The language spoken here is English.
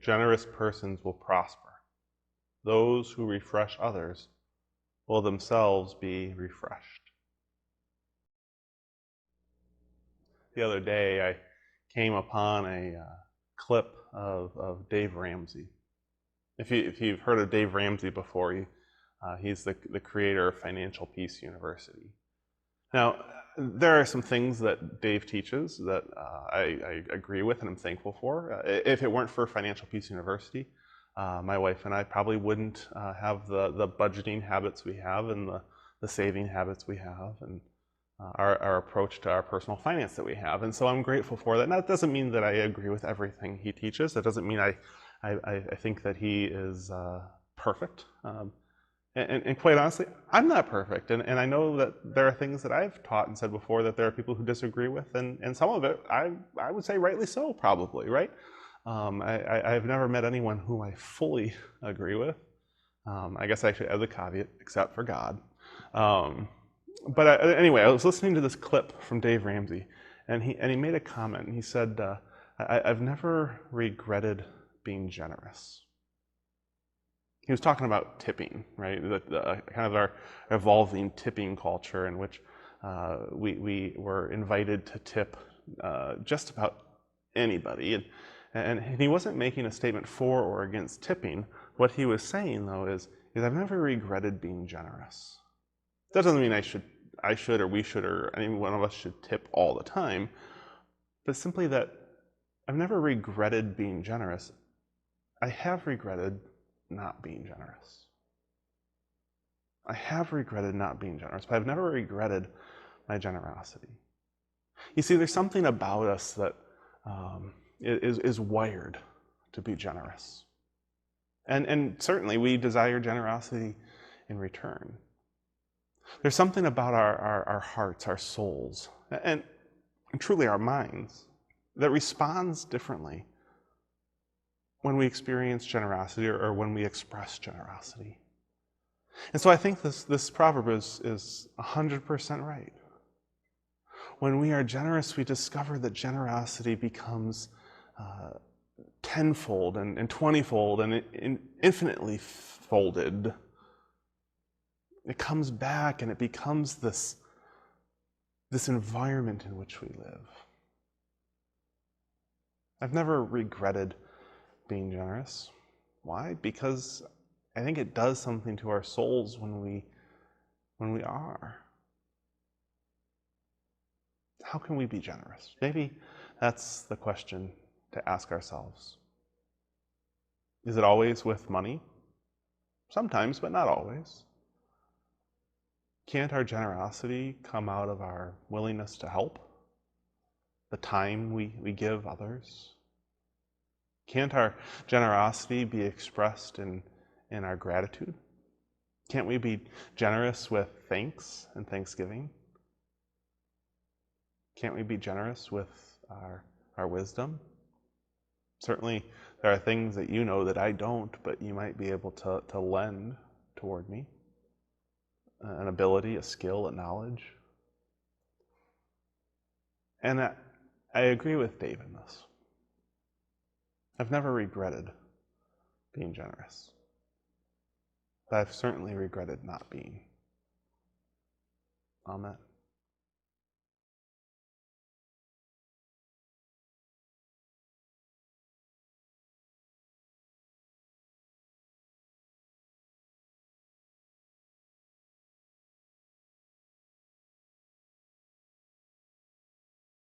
generous persons will prosper. Those who refresh others will themselves be refreshed. The other day, I came upon a clip of Dave Ramsey. If you've heard of Dave Ramsey before, he's the creator of Financial Peace University. Now, there are some things that Dave teaches that I agree with and I'm thankful for. If it weren't for Financial Peace University, my wife and I probably wouldn't have the budgeting habits we have and the saving habits we have and our approach to our personal finance that we have. And so I'm grateful for that. And that doesn't mean that I agree with everything he teaches. That doesn't mean I think that he is perfect. And quite honestly, I'm not perfect. And I know that there are things that I've taught and said before that there are people who disagree with. And some of it, I would say rightly so, probably, right? I've never met anyone whom I fully agree with. I guess I should add the caveat, except for God. Anyway, I was listening to this clip from Dave Ramsey, and he made a comment, and he said, I've never regretted being generous. He was talking about tipping, right? Kind of our evolving tipping culture in which we were invited to tip just about anybody. And he wasn't making a statement for or against tipping. What he was saying, though, is I've never regretted being generous. That doesn't mean I should or we should or any one of us should tip all the time, but simply that I've never regretted being generous. I have regretted not being generous. I have regretted not being generous, but I've never regretted my generosity. You see, there's something about us that is wired to be generous. And certainly we desire generosity in return. There's something about our hearts, our souls, and truly our minds that responds differently when we experience generosity or when we express generosity. And so I think this proverb is 100% right. When we are generous, we discover that generosity becomes tenfold and 20-fold and infinitely folded. It comes back and it becomes this environment in which we live. I've never regretted being generous. Why? Because I think it does something to our souls when we are. How can we be generous? Maybe that's the question to ask ourselves. Is it always with money? Sometimes, but not always. Can't our generosity come out of our willingness to help? The time we give others? Can't our generosity be expressed in our gratitude? Can't we be generous with thanks and thanksgiving? Can't we be generous with our wisdom? Certainly, there are things that you know that I don't, but you might be able to lend toward me. An ability, a skill, a knowledge. And I agree with Dave in this. I've never regretted being generous, but I've certainly regretted not being. Amen.